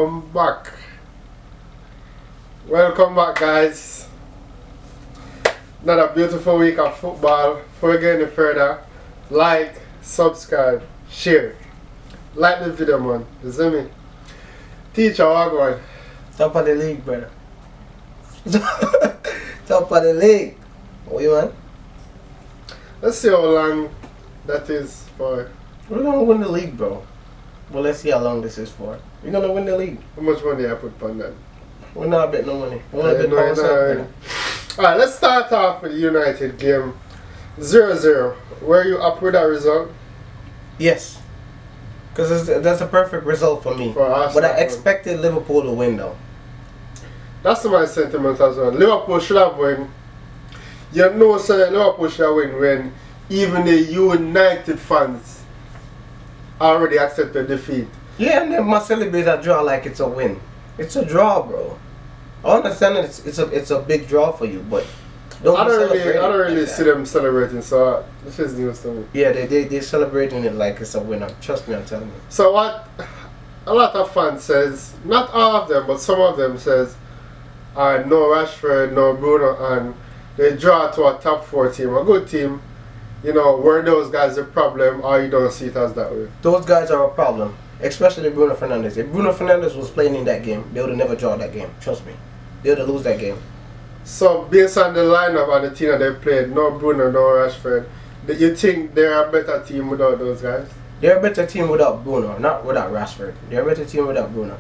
welcome back. Welcome back, guys. Another beautiful week of football. Before we get any further, like, subscribe, share. Like the video, man. You see me? Teacher, what going? Top of the league, brother. Top of the league. What you want? Let's see how long that is for. We're gonna win the league, bro. Well, let's see how long this is for. We're gonna win the league. How much money I put on that? We're not betting no money. We're not betting no. Alright, let's start off with the United game. 0-0. Were you up with that result? Yes. Because that's a perfect result for me. For us, but I expected Liverpool to win, though. That's my sentiment as well. Liverpool should have won. You know, sir, Liverpool should have won when even the United fans already accepted defeat. Yeah, and then my celebrate a draw like it's a win. It's a draw, bro. I understand that it's a big draw for you, but I don't really see them celebrating, so this is news to me. Yeah, they're celebrating it like it's a winner. Trust me, I'm telling you. So what a lot of fans says, not all of them, but some of them says, no Rashford, no Bruno, and they draw to a top 4 team, a good team. You know, were those guys a problem, or you don't see it as that way? Those guys are a problem, especially Bruno Fernandes. If Bruno Fernandes was playing in that game, they would have never drawn that game. Trust me. They would have lose that game. So, based on the lineup and the team that they played, no Bruno, no Rashford, do you think they're a better team without those guys? They're a better team without Bruno, not without Rashford. They're a better team without Bruno.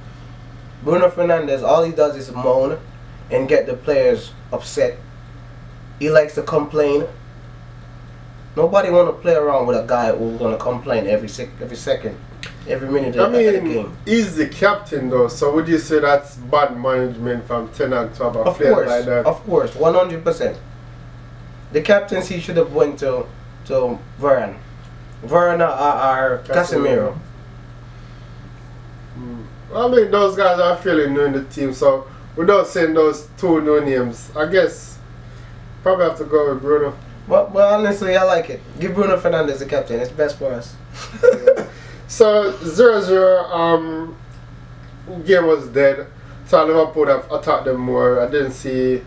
Bruno Fernandes, all he does is moan and get the players upset. He likes to complain. Nobody want to play around with a guy who's going to complain every second, every minute of the game. He's the captain though, so would you say that's bad management from Ten Hag to have a player like that? Of course, 100%. The captaincy should have went to Varane. Varane or Casemiro. I mean, those guys are fairly new in the team, so without saying those 2 new names, I guess probably have to go with Bruno. Well, honestly, I like it. Give Bruno Fernandes the captain. It's best for us. So 0-0, game was dead. So Liverpool have attacked them more. I didn't see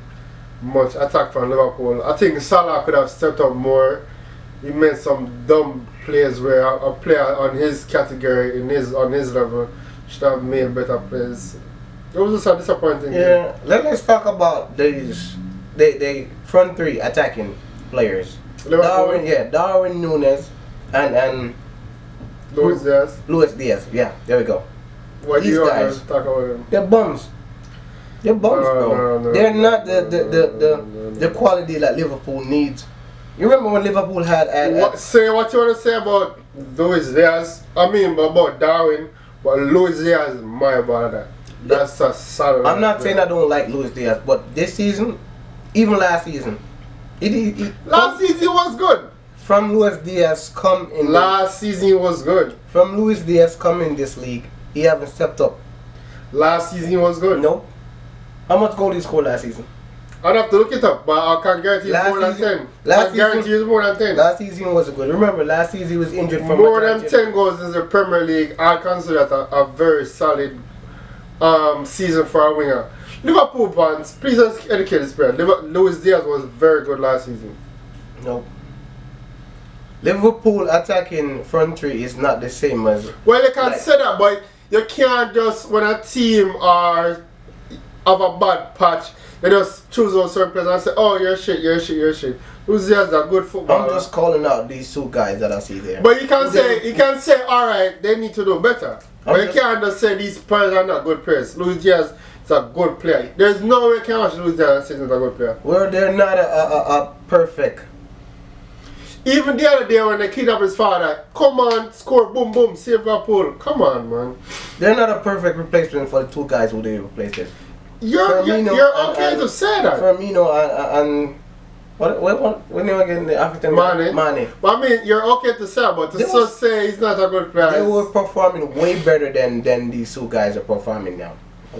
much attack from Liverpool. I think Salah could have stepped up more. He made some dumb plays where a player on his category, on his level, should have made better plays. It was just a disappointing game. Let's talk about these the front 3 attacking players. Darwin Núñez and Luis Diaz. Yeah, there we go. What these guys talk about them? They're bums. They're bums, bro. No, they're not the quality that Liverpool needs. You remember when Liverpool had say what you want to say about Luis Diaz? I mean about Darwin, but Luis Diaz is my brother. That's a solid. I'm not saying I don't like Luis Diaz, but this season, even last season, last season was good. From Luis Diaz come in. Last season was good. From Luis Diaz come in this league, he haven't stepped up. Last season was good. Nope. How much goal did he score last season? I'd have to look it up, but I can guarantee it's more than 10. I guarantee it's more than 10. Last season was good. Remember, last season he was injured for more than 10 goals in the Premier League. I consider that a very solid season for a winger. Liverpool fans, please educate this player. Luis Diaz was very good last season. Nope. Liverpool attacking front 3 is not the same as. Well, you can say that, but you can't just, when a team have a bad patch, they just choose those certain players and say, oh, you're shit. Luis Diaz is a good footballer. I'm just calling out these 2 guys that I see there. But you can say, all right, they need to do better. But you can't just say these players are not good players. Luis Diaz is a good player. There's no way you can watch Luis Diaz and say he's not a good player. Well, they're not a perfect. Even the other day when they kidnapped his father, come on, score, boom, boom, save Liverpool. Come on, man. They're not a perfect replacement for the 2 guys who they replaced it. You're okay to say that. Firmino and what name again? The African Mane. But I mean, you're okay to say that, but to say he's not a good player. They were performing way better than these 2 guys are performing now.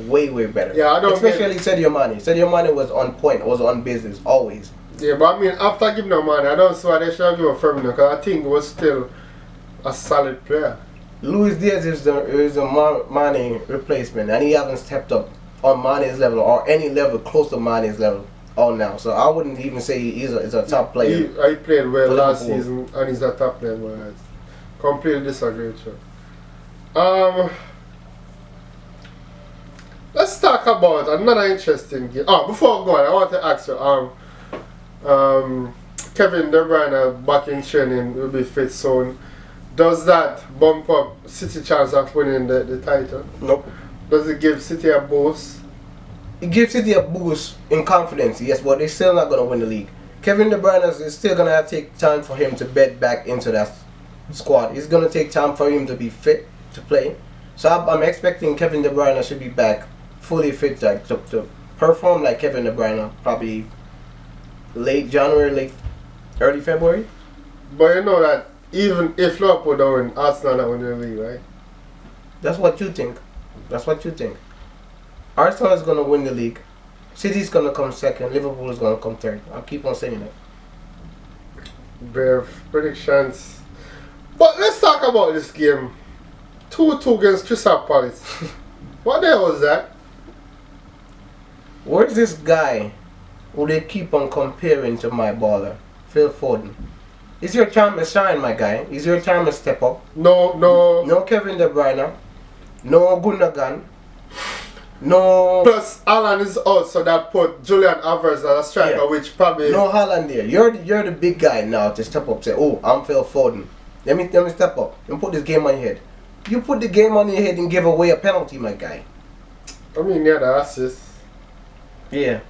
Way better. Yeah, I don't. Especially Sadio Mane. Sadio Mane was on point. Was on business always. Yeah, but I mean, after giving him Mane, I don't see why they should have given Firmino because I think he was still a solid player. Luis Diaz is the Mane replacement, and he hasn't stepped up on Mane's level or any level close to Mane's level all now. So I wouldn't even say he's a top player. He played well for last Liverpool. season, and he's a top player. But I completely disagree with you. Let's talk about another interesting game. Oh, before I go on, I want to ask you. Kevin De Bruyne back in training will be fit soon. Does that bump up City chance of winning the title? Nope. Does it give City a boost? It gives City a boost in confidence, yes, but they're still not going to win the league. Kevin De Bruyne is still going to have to take time for him to bed back into that squad. It's going to take time for him to be fit to play. So I'm expecting Kevin De Bruyne should be back fully fit to perform like Kevin De Bruyne probably late January, early February. But you know that even if Liverpool don't win, Arsenal not winning the league, right? That's what you think. That's what you think. Arsenal is going to win the league. City's going to come second. Liverpool is going to come third. I'll keep on saying that. Brave predictions. But let's talk about this game. 2-2 against Crystal Palace. What the hell was that? Where's this guy who they keep on comparing to my baller? Phil Foden. It's your time to shine, my guy. It's your time to step up. No. Kevin De Bruyne. No Gundogan. No. Plus, Alan is out, so that put Julian Alvarez as a striker, Yeah. which probably... No Haaland there. You're the big guy now to step up. Say, oh, I'm Phil Foden. Let me step up and put this game on your head. You put the game on your head and give away a penalty, my guy. I mean, yeah, the assist. Yeah.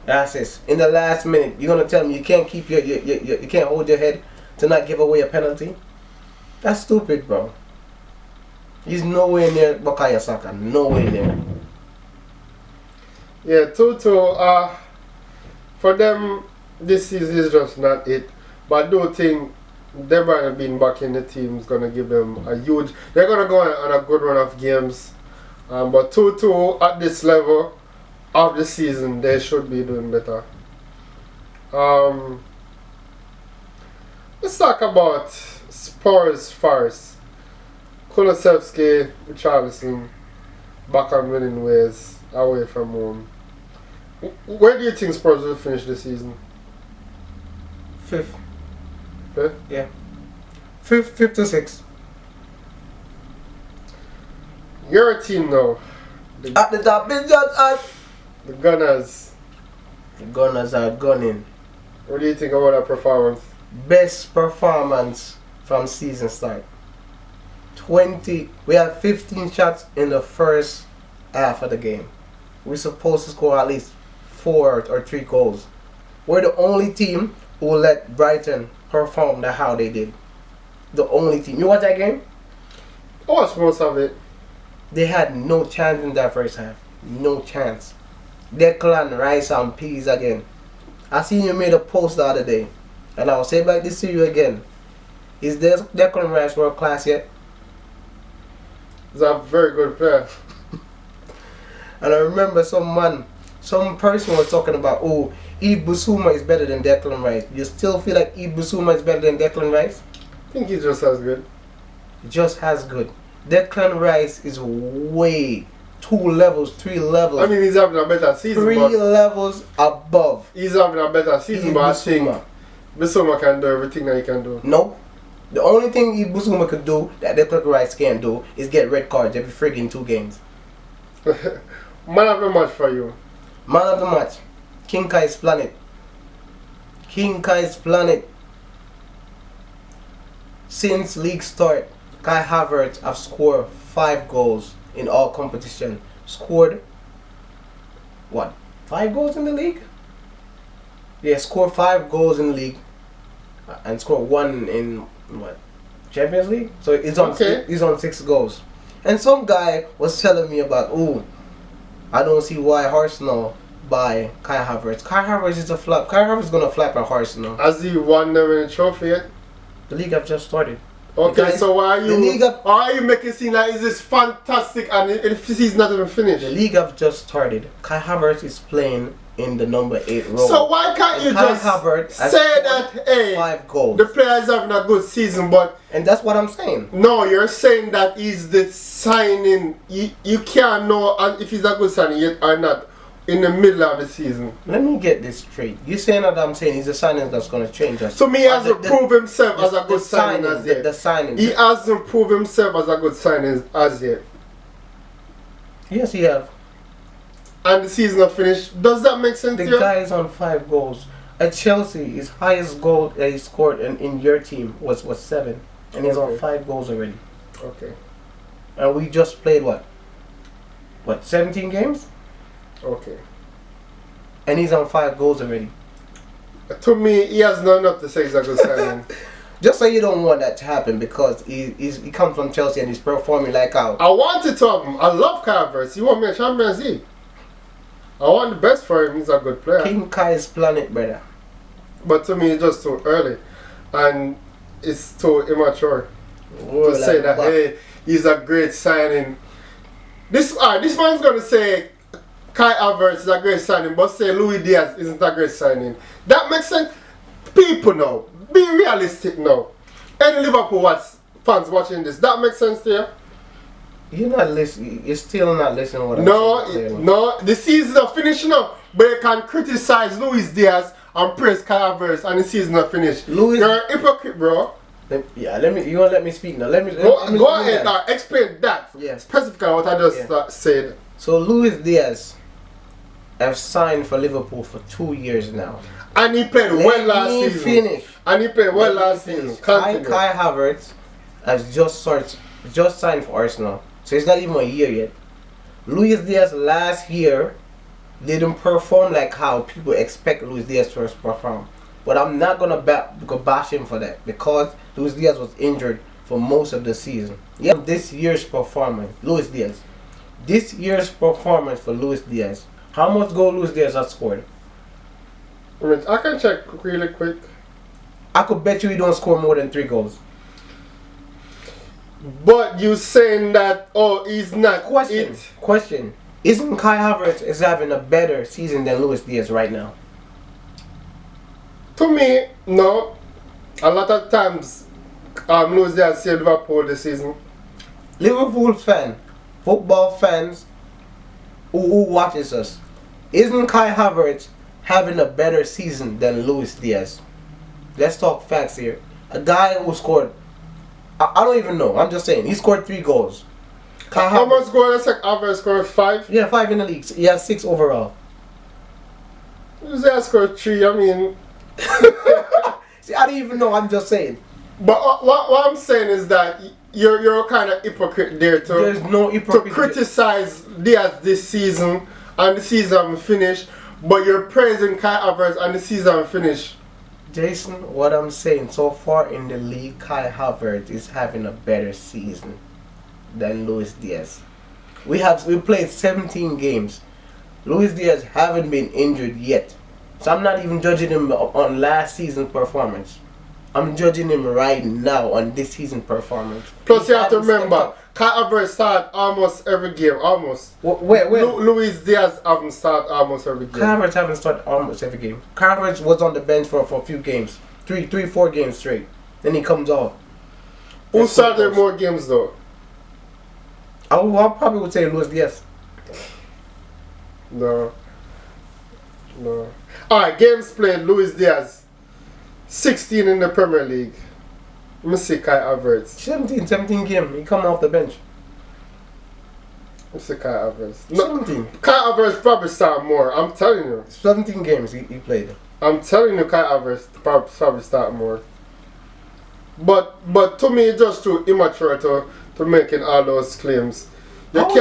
Assist. In the last minute, you're gonna tell me you can't keep you can't hold your head to not give away a penalty? That's stupid, bro. He's nowhere near Bukayo Saka. Nowhere near. Yeah, 2-2. For them, this season is just not it. But I do think De Bruyne being back in the team is going to give them a huge... They're going to go on a good run of games. But 2-2 at this level of the season, they should be doing better. Let's talk about Spurs first. Kulusevski, Richarlison, back on winning ways, away from home. Where do you think Spurs will finish this season? Fifth. Fifth? Yeah. Fifth to sixth. Your team now. At the top, it's just us. The Gunners. The Gunners are gunning. What do you think about that performance? Best performance from season start. We had 15 shots in the first half of the game. We're supposed to score at least 4 or 3 goals. We're the only team who let Brighton perform how they did. The only team. You watch that game? I watched most of it. They had no chance in that first half. No chance. Declan Rice and peas again. I seen you made a post the other day. And I'll say back this to you again. Is this Declan Rice world class yet? He's a very good player. And I remember some person was talking about, oh, Yves Bissouma is better than Declan Rice. You still feel like Yves Bissouma is better than Declan Rice? I think he's just as good. Just as good. Declan Rice is way 2 levels, 3 levels. I mean, he's having a better season. 3 levels above. He's having a better season, but I think Bissouma can do everything that he can do. Nope. The only thing Yves Bissouma could do that Declan Rice can't do is get red cards every friggin' 2 games. Man of the match for you. Man of the match. King Kai's Planet. King Kai's Planet. Since league start, Kai Havertz have scored 5 goals in all competition. Scored, what, 5 goals in the league? Yeah, scored 5 goals in the league. And scored 1 in, what, Champions League? So he's on 6 goals. And some guy was telling me about, oh, I don't see why Arsenal buy Kai Havertz. Kai Havertz is a flop. Kai Havertz is going to flap at Arsenal. Has he won them in a trophy yet? The league have just started. Okay, so why are you making it seem like is this fantastic and if he's not even finished? The league have just started. Kai Havertz is playing in the number 8 role. So why can't you Kai just Havertz has say that, hey, 5 goals. the player is having a good season, but And that's what I'm saying. no, you're saying that he's the signing. You can't know if he's a good signing yet or not in the middle of the season. Let me get this straight. You saying that I'm saying he's a signing that's going to change us. So me, he hasn't proved himself as a good signing signing as yet. The signing. He hasn't proved himself as a good signing as yet. Yes, he have. And the season is finished. Does that make sense to The you? guy is on 5 goals. At Chelsea, his highest goal that he scored in your team was 7. And he's on 5 goals already. Okay. And we just played what? 17 games? Okay. And he's on 5 goals already. To me, he has not enough to say he's a good signing. Just so you don't want that to happen because he comes from Chelsea and he's performing like how. I want to talk him. I love Kai Havertz. He won me a Champions League. I want the best for him. He's a good player. King Kai's planet, brother. But to me, it's just too early. And it's too immature to say that, hey, he's a great signing. This man's going to say Kai Havertz is a great signing, but say Luis Diaz isn't a great signing. That makes sense? People now, be realistic now. Any Liverpool fans watching this, that makes sense to you? You're not listening. You're still not listening to what I'm saying. No, the season is finished now, but you can criticize Luis Diaz and praise Kai Havertz and the season is finished. You're a hypocrite, bro. You gonna let me speak now? Go ahead now, explain that. Yes. Specifically what I just said. So Luis Diaz have signed for Liverpool for 2 years now. And he played well last season. Finish. And he played well last season. Kai Havertz has just signed for Arsenal. So it's not even a year yet. Luis Diaz last year didn't perform like how people expect Luis Diaz to perform. But I'm not going to bash him for that because Luis Diaz was injured for most of the season. Yeah, this year's performance, Luis Diaz. This year's performance for Luis Diaz. How much goal Luis Diaz has scored? I can check really quick. I could bet you he don't score more than 3 goals. But you saying that, he's not. Question. Isn't Kai Havertz is having a better season than Luis Diaz right now? To me, no. A lot of times, Luis Diaz saved Liverpool this season. Liverpool football fans who watches us, isn't Kai Havertz having a better season than Luis Diaz? Let's talk facts here. A guy who scored, I don't even know, I'm just saying, he scored 3 goals. How much goals? Like Havertz scored 5? Yeah, 5 in the league. He has 6 overall. Luis Diaz scored 3, I mean... See, I don't even know, I'm just saying. But what I'm saying is that you're kind of hypocrite there There's no hypocrisy. to criticize Diaz this season and the season finished, but you're praising Kai Havertz and the season finished. Jason, what I'm saying, so far in the league, Kai Havertz is having a better season than Luis Diaz. We played 17 games. Luis Diaz haven't been injured yet. So I'm not even judging him on last season's performance. I'm judging him right now on this season's performance. Plus you have to remember, Kai Havertz started almost every game, almost. Wait. Luis Diaz haven't started almost every game. Kai Havertz haven't started almost every game. Kai Havertz was on the bench for a few games. 4 games straight. Then he comes off. Who started more games though? I probably would say Luis Diaz. No. Alright, games played, Luis Diaz. 16 in the Premier League. Let me see Kai Havertz. 17 game. He come off the bench. Let me see Kai Havertz. No, 17. Kai Havertz probably start more. I'm telling you. 17 games he played. I'm telling you, Kai Havertz probably start more. But to me, it's just too immature to making all those claims. There's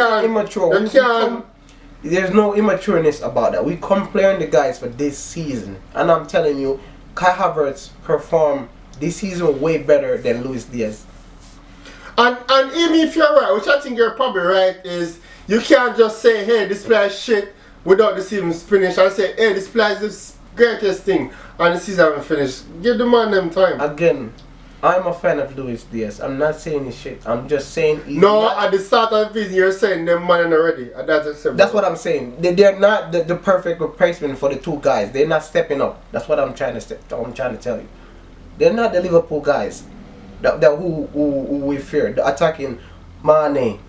no immatureness about that. We comparing the guys for this season, and I'm telling you, Kai Havertz performed this season way better than Luis Diaz. And even if you're right, which I think you're probably right, is you can't just say, hey, this player is shit without the season finished, and say, hey, this player is the greatest thing and the season haven't finished. Give the man them time. Again, I'm a fan of Luis Diaz. I'm not saying he's shit. I'm just saying he's No, not, at the start of the season, you're saying them man already. And that's what I'm saying. They're not the perfect replacement for the two guys. They're not stepping up. That's what I'm trying to tell you. They're not the Liverpool guys that who we fear. The attacking Mane,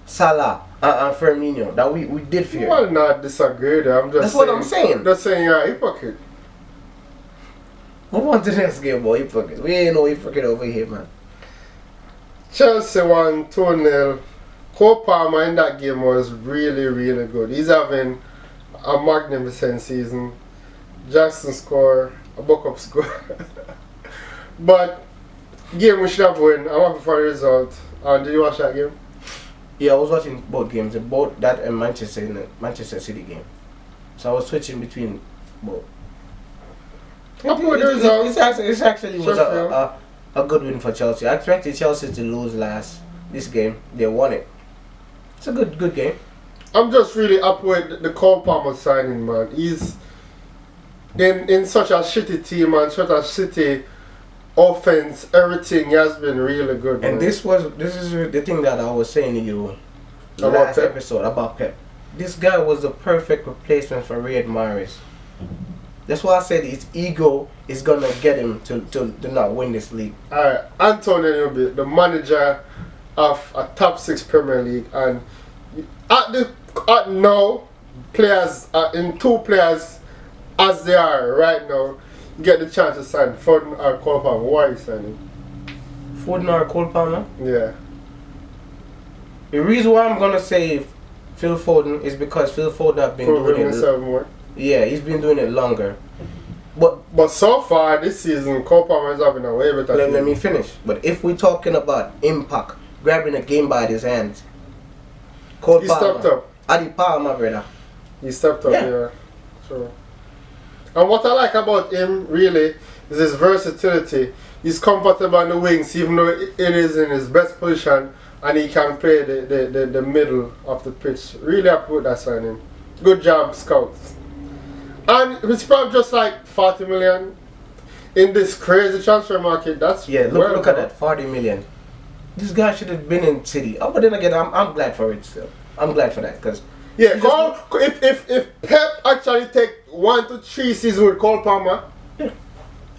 Salah, and Firmino that we did fear. You will not disagree there. I'm just That's saying, what I'm saying. Just saying you're a hypocrite. Move on to the next game, boy. Hypocrite. We ain't no hypocrite over here, man. Chelsea won 2-0. Cole Palmer in that game was really, really good. He's having a magnificent season. Jackson score, a buck-up score. But game we should have won. I'm happy for the result. Did you watch that game? Yeah, I was watching both games, both that and Manchester City game. So I was switching between both. It actually was a good win for Chelsea. I expected Chelsea to lose this game. They won it. It's a good game. I'm just really up with the Cole Palmer signing, man. He's in such a shitty team and such a shitty offense. Everything has been really good. And man. this is the thing that I was saying to you About last Pep? episode about Pep. This guy was the perfect replacement for Riyad Mahrez. That's why I said his ego is gonna get him to not win this league. Alright, Antonio, the manager of a top 6 Premier League, and at now, players in 2 players as they are right now get the chance to sign Foden or Cole Palmer. Why are you signing? Foden or Cole Palmer? Yeah. The reason why I'm gonna say Phil Foden is because Phil Foden have been Proving doing it. himself more. Yeah, he's been doing it longer. But so far this season, Cole Palmer is having a way better let season. me finish. But if we're talking about impact, grabbing a game by his hands, Cole He Palmer, stepped up. Adi Palmer, brother. He stepped up, Yeah. yeah. Sure. And what I like about him really is his versatility. He's comfortable on the wings, even though it is in his best position, and he can play the middle of the pitch. Really happy with that signing. Good job, scouts. And it's probably just like 40 million in this crazy transfer market. That's Look at that, 40 million. This guy should have been in City. Oh, but then again, I'm glad for it still. I'm glad for that because if Pep actually take 1 to 3 seasons with Cole Palmer,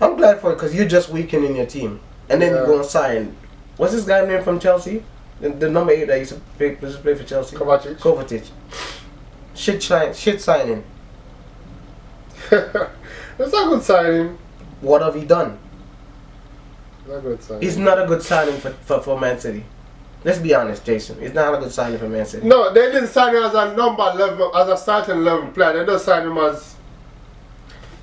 I'm glad for it because you're just weakening your team, and then Yeah. you're gonna sign. What's this guy name from Chelsea? The number 8 that used to play for Chelsea. Kovacic. Shit signing. That's a good signing. What have he done? That's a good signing. He's not a good signing for Man City. Let's be honest, Jason. He's not a good signing for Man City. No, they didn't sign him as a number 11, as a starting 11 player. They just signed him as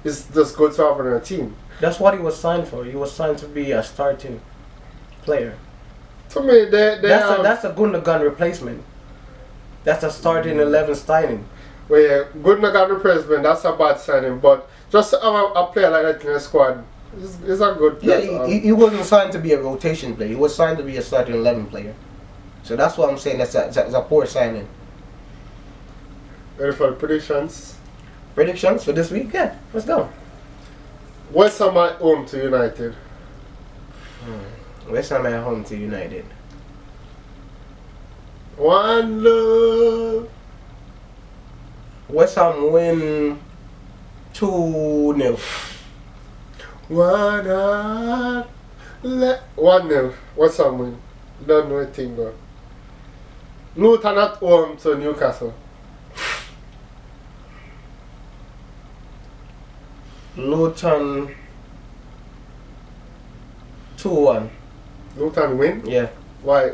it's just good to have on their team. That's what he was signed for. He was signed to be a starting player. To me, That's a Gundogan replacement. That's a starting 11 signing. Well, yeah, Gundogan replacement, that's a bad signing, but just to have a player like that in the squad is a good player. Yeah, he wasn't signed to be a rotation player. He was signed to be a starting 11 player. So that's what I'm saying. That's a poor signing. Ready for the predictions? Predictions for this week? Yeah, let's go. West Ham at home to United. West Ham at home to United. One love. West Ham win 2-0. 1-0. West Ham win. Don't know anything though. Luton at home to Newcastle. Luton 2-1. Luton win? Yeah. Why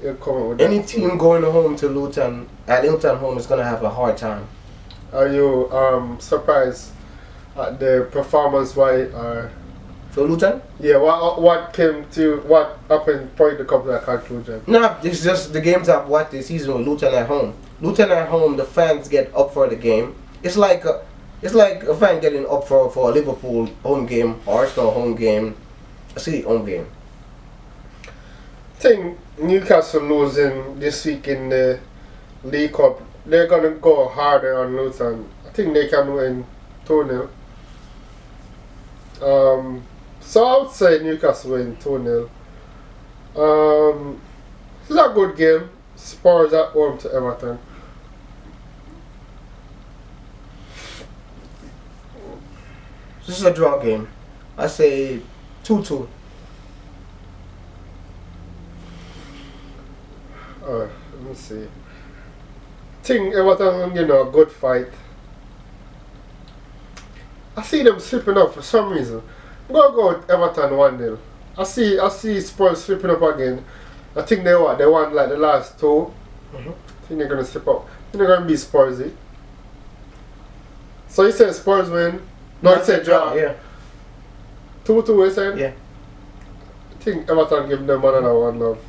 you coming with Any that? team going home to Luton at Luton home is gonna have a hard time. Are you surprised at the performance For Luton? Yeah, what happened for you to come to that conclusion? No, it's just the games I've watched this season with Luton at home. Luton at home, the fans get up for the game. It's like a fan getting up for a Liverpool home game, Arsenal home game, a City home game. I think Newcastle losing this week in the League Cup, they're gonna go harder on Luton. I think they can win 2-0. So I would say Newcastle win 2-0. It's a good game. Spurs at home to Everton. This is a draw game. I say 2-2. Let me see. Think Everton, a good fight. I see them slipping up for some reason. I'm gonna go with Everton 1-0. I see Spurs slipping up again. I think they won like the last two. I think they're gonna slip up. I think they're gonna be Spursy. So you said Spurs win? No, you said draw. Yeah. 2-2, you said? Yeah. I think Everton give them another one, love.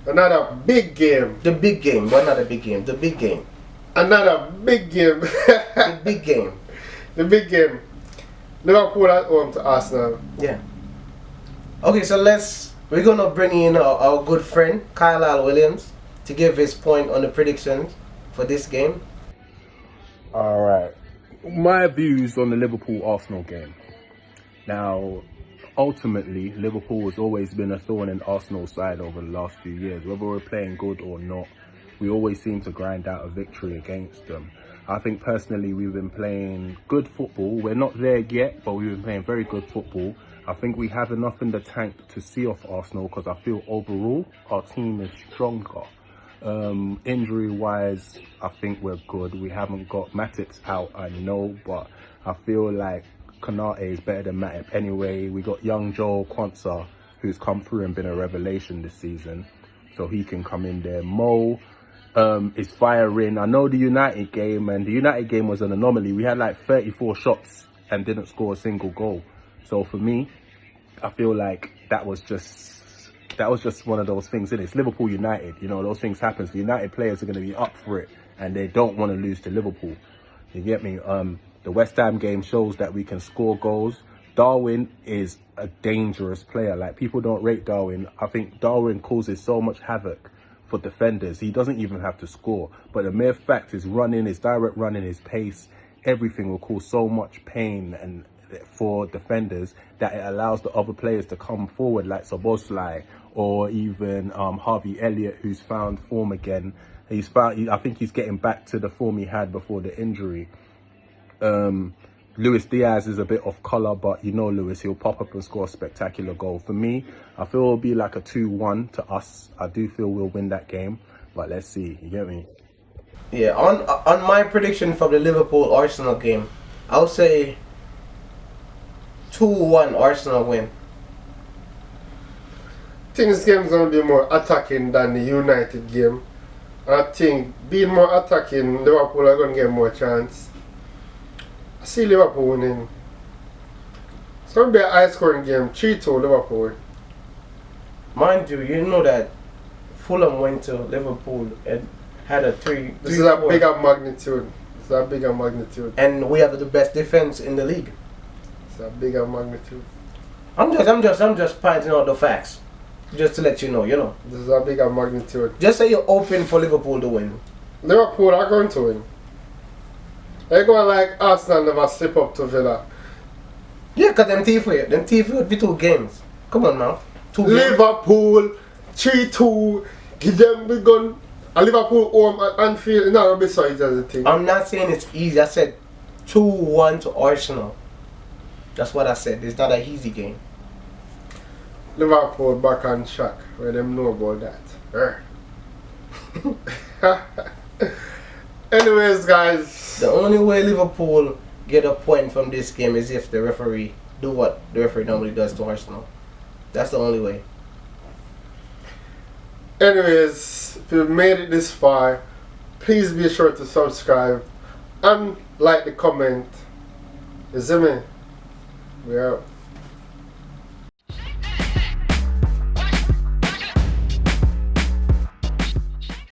Another big game. The big game. But not a big game. The big game. Another big game. The big game. The big game. Liverpool at home to Arsenal. Yeah. Okay, so we're gonna bring in our good friend Kyle Williams to give his point on the predictions for this game. All right. My views on the Liverpool-Arsenal game. Now, ultimately, Liverpool has always been a thorn in Arsenal's side over the last few years. Whether we're playing good or not, we always seem to grind out a victory against them. I think personally we've been playing good football. We're not there yet, but we've been playing very good football. I think we have enough in the tank to see off Arsenal because I feel overall our team is stronger. Injury-wise, I think we're good. We haven't got Matip's out, I know, but I feel like Konate is better than Matip anyway. We got young Joel Quansah, who's come through and been a revelation this season, so he can come in there. Mo is firing. I know the United game, and the United game was an anomaly. We had like 34 shots and didn't score a single goal. So for me, I feel like that was just one of those things. It's Liverpool United, those things happen. The United players are going to be up for it, and they don't want to lose to Liverpool. You get me? The West Ham game shows that we can score goals. Darwin is a dangerous player. Like, people don't rate Darwin. I think Darwin causes so much havoc for defenders. He doesn't even have to score, but the mere fact his running, his direct running, his pace, everything will cause so much pain and for defenders that it allows the other players to come forward, like Szoboszlai or even Harvey Elliott, who's found form again. I think he's getting back to the form he had before the injury. Luis Diaz is a bit off colour, but Luis, he'll pop up and score a spectacular goal. For me, I feel it'll be like a 2-1 to us. I do feel we'll win that game, but let's see. You get me? Yeah, on my prediction for the Liverpool-Arsenal game, I'll say 2-1 Arsenal win. I think this game is going to be more attacking than the United game. I think being more attacking, Liverpool are going to get more chance. I see Liverpool winning. It's going to be a high-scoring game, 3-2 Liverpool. Mind you, you know that Fulham went to Liverpool and had a 3-4. This is a bigger magnitude. It's a bigger magnitude. And we have the best defense in the league. It's a bigger magnitude. I'm just pointing out the facts, just to let you know. This is a bigger magnitude. Just say you're open for Liverpool to win. Liverpool are going to win. They're going like Arsenal never slip up to Villa. Yeah, because them teeth with 2 games. Come on now. 2 games. Liverpool 3-2. Give them the gun. A Liverpool home at Anfield. No, besides the thing. I'm not saying it's easy. I said 2-1 to Arsenal. That's what I said. It's not an easy game. Liverpool back on track. Where them know about that. Anyways, guys. The only way Liverpool get a point from this game is if the referee do what the referee normally does to Arsenal. That's the only way. Anyways, if you've made it this far, please be sure to subscribe and like the comment. You see me? We out.